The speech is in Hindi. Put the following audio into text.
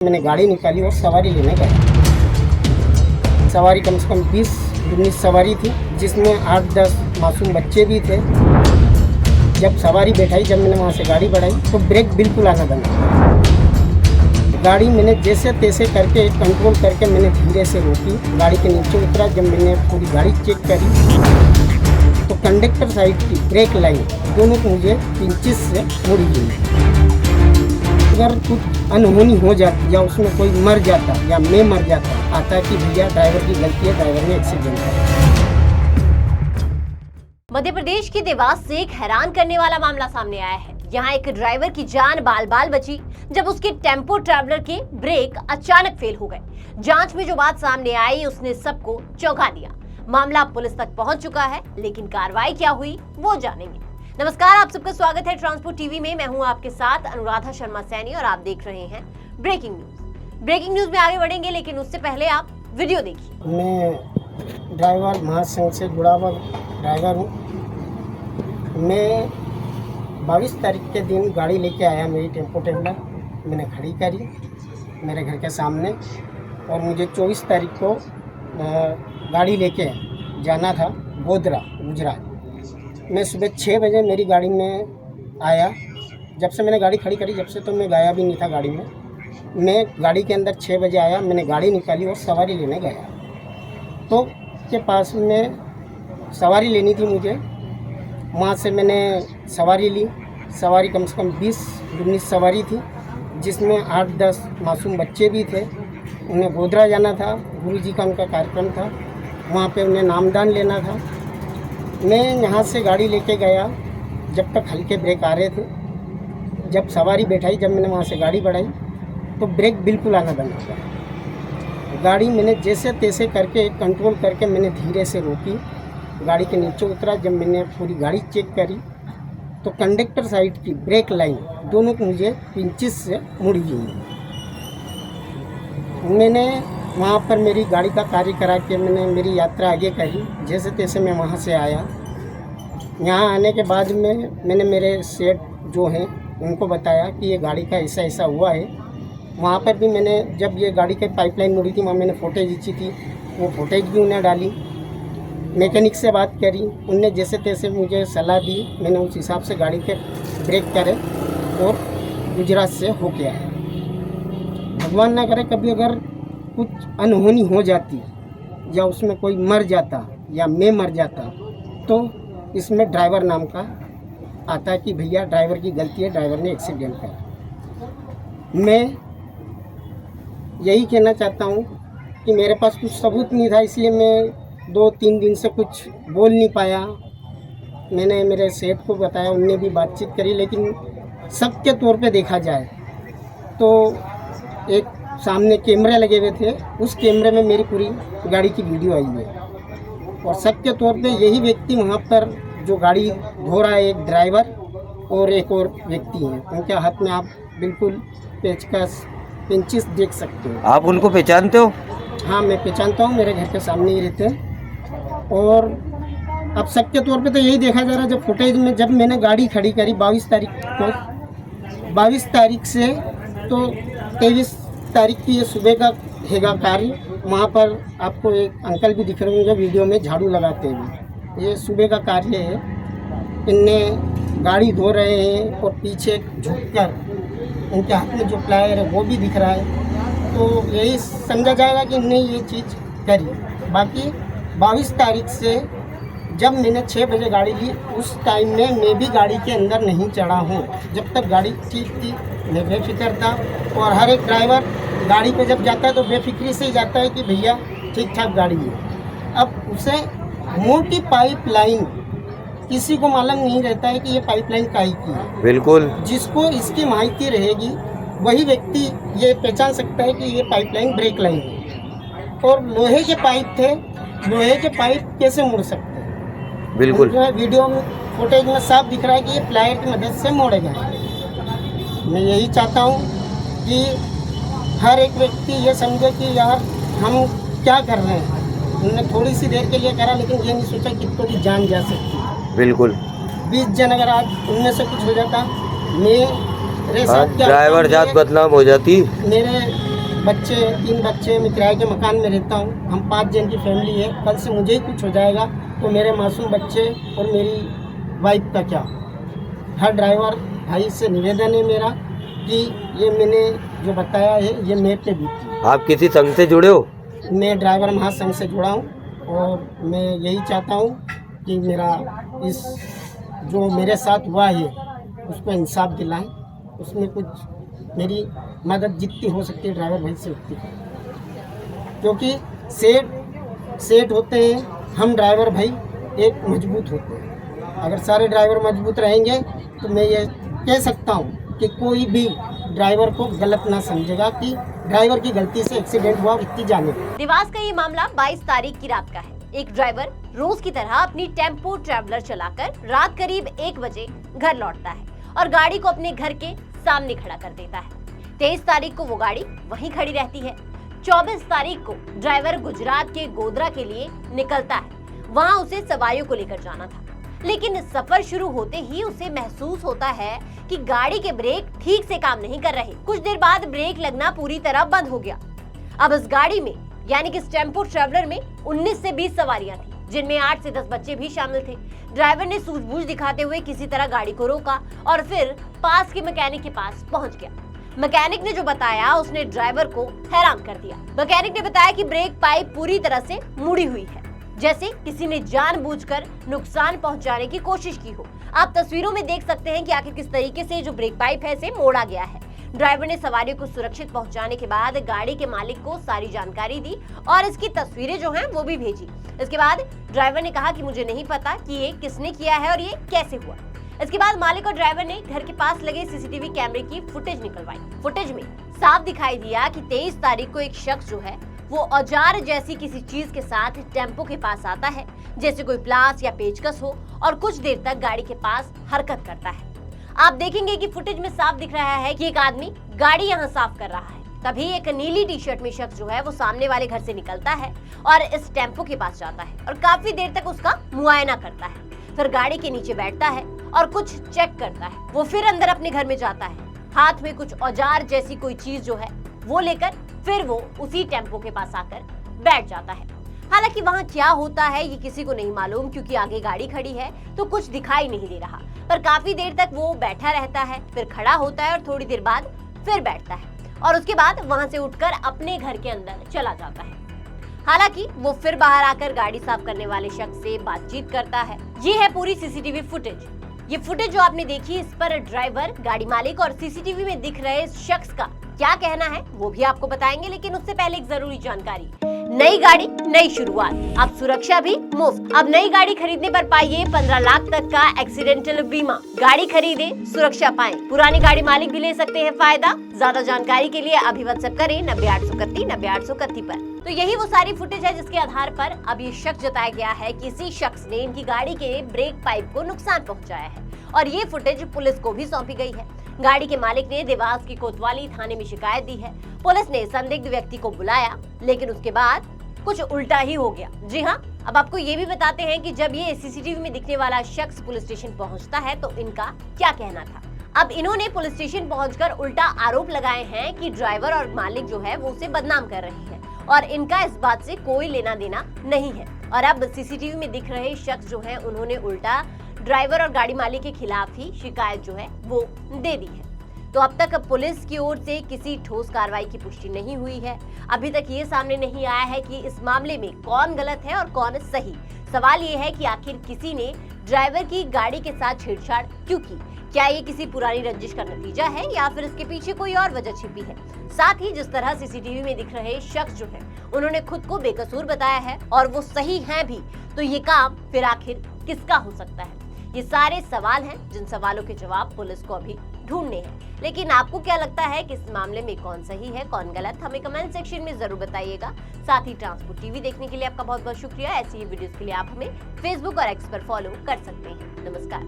मैंने गाड़ी निकाली और सवारी लेने गया। सवारी कम से कम 20-19 सवारी थी, जिसमें 8-10 मासूम बच्चे भी थे। जब सवारी बैठाई, जब मैंने वहाँ से गाड़ी बढ़ाई तो ब्रेक बिल्कुल आना बंद किया। गाड़ी मैंने जैसे तैसे करके कंट्रोल करके मैंने धीरे से रोकी, गाड़ी के नीचे उतरा। जब मैंने पूरी गाड़ी चेक करी तो कंडक्टर साइड की ब्रेक लाइन दोनों को मुझे पिंचिस से मुड़ी गई। अगर कुछ अनहोनी हो जाती या उसमें कोई मर जाता या मैं मर जाता, आता कि भैया ड्राइवर की गलती है, ड्राइवर ने एक्सीडेंट किया। मध्य प्रदेश के देवास से एक हैरान करने वाला मामला सामने आया है। यहाँ एक ड्राइवर की जान बाल बाल बची जब उसके टेम्पो ट्रैवलर के ब्रेक अचानक फेल हो गए। जांच में जो बात सामने आई उसने सबको चौंका दिया। मामला पुलिस तक पहुंच चुका है, लेकिन कार्रवाई क्या हुई वो जानेंगे। नमस्कार, आप सबका स्वागत है ट्रांसपोर्ट टीवी में। मैं हूं आपके साथ अनुराधा शर्मा सैनी और आप देख रहे हैं ब्रेकिंग न्यूज। ब्रेकिंग न्यूज में आगे बढ़ेंगे, लेकिन उससे पहले आप वीडियो देखिए। मैं ड्राइवर महासंघ से जुड़ा हुआ ड्राइवर हूँ। मैं 22 तारीख के दिन गाड़ी लेके आया, मेरी टेम्पो ट्रैवलर मैंने खड़ी करी मेरे घर के सामने, और मुझे 24 तारीख को गाड़ी लेके जाना था गोधरा गुजरात। मैं सुबह 6 बजे मेरी गाड़ी में आया। जब से मैंने गाड़ी खड़ी करी, जब से तो मैं गया भी नहीं था गाड़ी में। मैं गाड़ी के अंदर 6 बजे आया, मैंने गाड़ी निकाली और सवारी लेने गया। तो के पास में सवारी लेनी थी मुझे, वहाँ से मैंने सवारी ली। सवारी कम से कम 20-19 सवारी थी, जिसमें 8-10 मासूम बच्चे भी थे। उन्हें गोधरा जाना था, गुरुजी का उनका कार्यक्रम था, वहाँ पे उन्हें नामदान लेना था। मैं यहाँ से गाड़ी लेके गया, जब तक हल्के ब्रेक आ रहे थे। जब सवारी बैठाई, जब मैंने वहाँ से गाड़ी बढ़ाई तो ब्रेक बिल्कुल आना बंद हो गया। गाड़ी मैंने जैसे तैसे करके कंट्रोल करके मैंने धीरे से रोकी, गाड़ी के नीचे उतरा। जब मैंने पूरी गाड़ी चेक करी तो कंडक्टर साइड की ब्रेक लाइन दोनों को मुझे पिंचिस से मुड़ी गई। मैंने वहाँ पर मेरी गाड़ी का कार्य करा के मैंने मेरी यात्रा आगे करी। जैसे तैसे मैं वहाँ से आया। यहाँ आने के बाद में मैंने मेरे सेठ जो हैं उनको बताया कि ये गाड़ी का ऐसा ऐसा हुआ है। वहाँ पर भी मैंने, जब ये गाड़ी की पाइपलाइन मुड़ी थी, वहाँ मैंने फोटेज खींची थी, वो फोटेज भी उन्हें डाली। मैकेनिक से बात करी, उनने जैसे तैसे मुझे सलाह दी। मैंने उस हिसाब से गाड़ी के ब्रेक करे और गुजरात से होके आया। भगवान ना करे कभी अगर कुछ अनहोनी हो जाती या उसमें कोई मर जाता या मैं मर जाता, तो इसमें ड्राइवर नाम का आता कि भैया ड्राइवर की गलती है, ड्राइवर ने एक्सीडेंट किया। मैं यही कहना चाहता हूँ कि मेरे पास कुछ सबूत नहीं था, इसलिए मैं 2-3 दिन से कुछ बोल नहीं पाया। मैंने मेरे सेठ को बताया, उनने भी बातचीत करी, लेकिन सबके तौर पे देखा जाए तो एक सामने कैमरे लगे हुए थे, उस कैमरे में मेरी पूरी गाड़ी की वीडियो आई है। और सबके तौर पे यही व्यक्ति वहाँ पर जो गाड़ी धो रहा है, एक ड्राइवर और एक और व्यक्ति हैं। उनके हाथ में आप बिल्कुल पेचकस पिंचिस देख सकते हो। आप उनको पहचानते हो? हाँ, मैं पहचानता हूँ, मेरे घर के सामने ही रहते हैं। और अब सबके तौर पे तो यही देखा जा रहा है, जब फुटेज में जब मैंने गाड़ी खड़ी करी 22 तारीख को, 22 तारीख से तो 23 तारीख की ये सुबह का हैगा कार्य। वहाँ पर आपको एक अंकल भी दिख रहे होंगे वीडियो में झाड़ू लगाते हुए। ये सुबह का कार्य है। इनने गाड़ी धो रहे हैं और पीछे झुककर उनके हाथ में जो प्लायर है वो भी दिख रहा है। तो यही समझा जाएगा कि इनने ये चीज़ करी। बाकी 22 तारीख से जब मैंने 6 बजे गाड़ी ली, उस टाइम में मैं भी गाड़ी के अंदर नहीं चढ़ा हूँ। जब तक गाड़ी ठीक थी मैं बेफिक्र था। और हर एक ड्राइवर गाड़ी पे जब जाता है तो बेफिक्री से ही जाता है कि भैया ठीक ठाक गाड़ी है। अब उसे मोटी पाइपलाइन, किसी को मालूम नहीं रहता है कि ये पाइपलाइन काहे की है। बिल्कुल, जिसको इसकी माहिती रहेगी वही व्यक्ति ये पहचान सकता है कि ये पाइपलाइन ब्रेक लाइन है। और लोहे के पाइप थे, लोहे के पाइप कैसे मुड़ सकते हैं? बिल्कुल वीडियो में फुटेज में साफ दिख रहा है कि ये प्लायर की मदद से मोड़े गए। मैं यही चाहता हूँ कि हर एक व्यक्ति ये समझे कि यार हम क्या कर रहे हैं। उन्होंने थोड़ी सी देर के लिए करा, लेकिन ये नहीं सोचा कि तो भी जान जा सकती। बिल्कुल 20 जन अगर आज उनमें से कुछ हो जाता, मेरे साथ क्या ड्राइवर जात बदनाम हो जाती। मेरे बच्चे 3 बच्चे, मैं किराए के मकान में रहता हूँ। हम 5 जन की फैमिली है। कल से मुझे ही कुछ हो जाएगा तो मेरे मासूम बच्चे और मेरी वाइफ का क्या। हर ड्राइवर भाई से निवेदन है मेरा कि ये मैंने जो बताया है ये मेरे पे बीती। आप किसी संघ से जुड़े हो? मैं ड्राइवर महासंघ से जुड़ा हूँ और मैं यही चाहता हूँ कि मेरा इस जो मेरे साथ हुआ है उसको इंसाफ दिलाएं। उसमें कुछ मेरी मदद जितनी हो सकती है ड्राइवर भाई से उतनी, क्योंकि सेठ होते हैं, हम ड्राइवर भाई एक मजबूत होते हैं। अगर सारे ड्राइवर मजबूत रहेंगे तो मैं ये कह सकता हूँ कि कोई भी ड्राइवर को गलत ना समझेगा कि ड्राइवर की गलती से एक्सीडेंट हुआ, इतनी जाने। देवास का ये मामला 22 तारीख की रात का है। एक ड्राइवर रोज की तरह अपनी टेम्पो ट्रैवलर चलाकर रात करीब 1 बजे घर लौटता है और गाड़ी को अपने घर के सामने खड़ा कर देता है। 23 तारीख को वो गाड़ी वहीं खड़ी रहती है। 24 तारीख को ड्राइवर गुजरात के गोधरा के लिए निकलता है। वहाँ उसे सवारियों को लेकर जाना था, लेकिन सफर शुरू होते ही उसे महसूस होता है कि गाड़ी के ब्रेक ठीक से काम नहीं कर रहे। कुछ देर बाद ब्रेक लगना पूरी तरह बंद हो गया। अब इस गाड़ी में यानी कि इस टेम्पो ट्रैवलर में 19 से 20 सवारियां थी, जिनमें 8 से 10 बच्चे भी शामिल थे। ड्राइवर ने सूझबूझ दिखाते हुए किसी तरह गाड़ी को रोका और फिर पास के मैकेनिक के पास पहुंच गया। मैकेनिक ने जो बताया उसने ड्राइवर को हैरान कर दिया। मैकेनिक ने बताया कि ब्रेक पाइप पूरी तरह से मुड़ी हुई है, जैसे किसी ने जानबूझकर नुकसान पहुंचाने की कोशिश की हो। आप तस्वीरों में देख सकते हैं कि आखिर किस तरीके से जो ब्रेक पाइप है इसे मोड़ा गया है। ड्राइवर ने सवारियों को सुरक्षित पहुंचाने के बाद गाड़ी के मालिक को सारी जानकारी दी और इसकी तस्वीरें जो हैं वो भी भेजी। इसके बाद ड्राइवर ने कहा कि मुझे नहीं पता कि ये किसने किया है और ये कैसे हुआ। इसके बाद मालिक और ड्राइवर ने घर के पास लगे सीसीटीवी कैमरे की फुटेज निकलवाई। फुटेज में साफ दिखाई दिया कि 23 तारीख को एक शख्स जो है वो औजार जैसी किसी चीज के साथ टेम्पो के पास आता है, जैसे कोई प्लास या पेचकस हो, और कुछ देर तक गाड़ी के पास हरकत करता है। आप देखेंगे कि फुटेज में साफ दिख रहा है कि एक आदमी गाड़ी यहाँ साफ कर रहा है। तभी एक नीली टी शर्ट में शख्स जो है वो सामने वाले घर से निकलता है और इस टेम्पो के पास जाता है और काफी देर तक उसका मुआयना करता है। फिर गाड़ी के नीचे बैठता है और कुछ चेक करता है। वो फिर अंदर अपने घर में जाता है, हाथ में कुछ औजार जैसी कोई चीज जो है वो लेकर फिर वो उसी टेम्पो के पास आकर बैठ जाता है। हालांकि वहाँ क्या होता है ये किसी को नहीं मालूम, क्योंकि आगे गाड़ी खड़ी है तो कुछ दिखाई नहीं दे रहा। पर काफी देर तक वो बैठा रहता है, फिर खड़ा होता है और थोड़ी देर बाद फिर बैठता है और उसके बाद वहाँ से उठकर अपने घर के अंदर चला जाता है। हालांकि वो फिर बाहर आकर गाड़ी साफ करने वाले शख्स से बातचीत करता है। ये है पूरी सीसीटीवी फुटेज। ये फुटेज जो आपने देखी, इस पर ड्राइवर, गाड़ी मालिक और सीसीटीवी में दिख रहे शख्स का क्या कहना है वो भी आपको बताएंगे, लेकिन उससे पहले एक जरूरी जानकारी। नई गाड़ी नई शुरुआत, अब सुरक्षा भी मुफ्त। अब नई गाड़ी खरीदने पर पाइए 15 लाख तक का एक्सीडेंटल बीमा। गाड़ी खरीदे, सुरक्षा पाएं। पुरानी गाड़ी मालिक भी ले सकते हैं फायदा। ज्यादा जानकारी के लिए अभी व्हाट्सएप करें 9831 पर। तो यही वो सारी फुटेज है जिसके आधार पर अब ये शक जताया गया है कि इसी शख्स ने इनकी गाड़ी के ब्रेक पाइप को नुकसान पहुंचाया है और ये फुटेज पुलिस को भी सौंपी गई है। गाड़ी के मालिक ने देवास की कोतवाली थाने में शिकायत दी है। पुलिस ने संदिग्ध व्यक्ति को बुलाया, लेकिन उसके बाद कुछ उल्टा ही हो गया। जी हाँ, अब आपको ये भी बताते हैं कि जब ये सीसीटीवी में दिखने वाला शख्स पुलिस स्टेशन पहुंचता है तो इनका क्या कहना था। अब इन्होंने पुलिस स्टेशन पहुंचकर उल्टा आरोप लगाए हैं कि ड्राइवर और मालिक जो है वो उसे बदनाम कर रहे हैं और इनका इस बात से कोई लेना देना नहीं है। और अब सीसीटीवी में दिख रहे शख्स जो है उन्होंने उल्टा ड्राइवर और गाड़ी मालिक के खिलाफ ही शिकायत जो है वो दे दी है। तो अब तक पुलिस की ओर से किसी ठोस कार्रवाई की पुष्टि नहीं हुई है। अभी तक ये सामने नहीं आया है कि इस मामले में कौन गलत है और कौन सही। सवाल ये है कि आखिर किसी ने ड्राइवर की गाड़ी के साथ छेड़छाड़ क्यों की? क्या ये किसी पुरानी रंजिश का नतीजा है या फिर इसके पीछे कोई और वजह छिपी है? साथ ही जिस तरह सीसीटीवी में दिख रहे शख्स जो है उन्होंने खुद को बेकसूर बताया है और वो सही है भी, तो ये काम फिर आखिर किसका हो सकता है? ये सारे सवाल हैं जिन सवालों के जवाब पुलिस को अभी ढूंढने हैं। लेकिन आपको क्या लगता है कि इस मामले में कौन सही है कौन गलत? हमें कमेंट सेक्शन में जरूर बताइएगा। साथ ही ट्रांसपोर्ट टीवी देखने के लिए आपका बहुत बहुत शुक्रिया। ऐसी ही वीडियोस के लिए आप हमें फेसबुक और एक्स पर फॉलो कर सकते हैं। नमस्कार।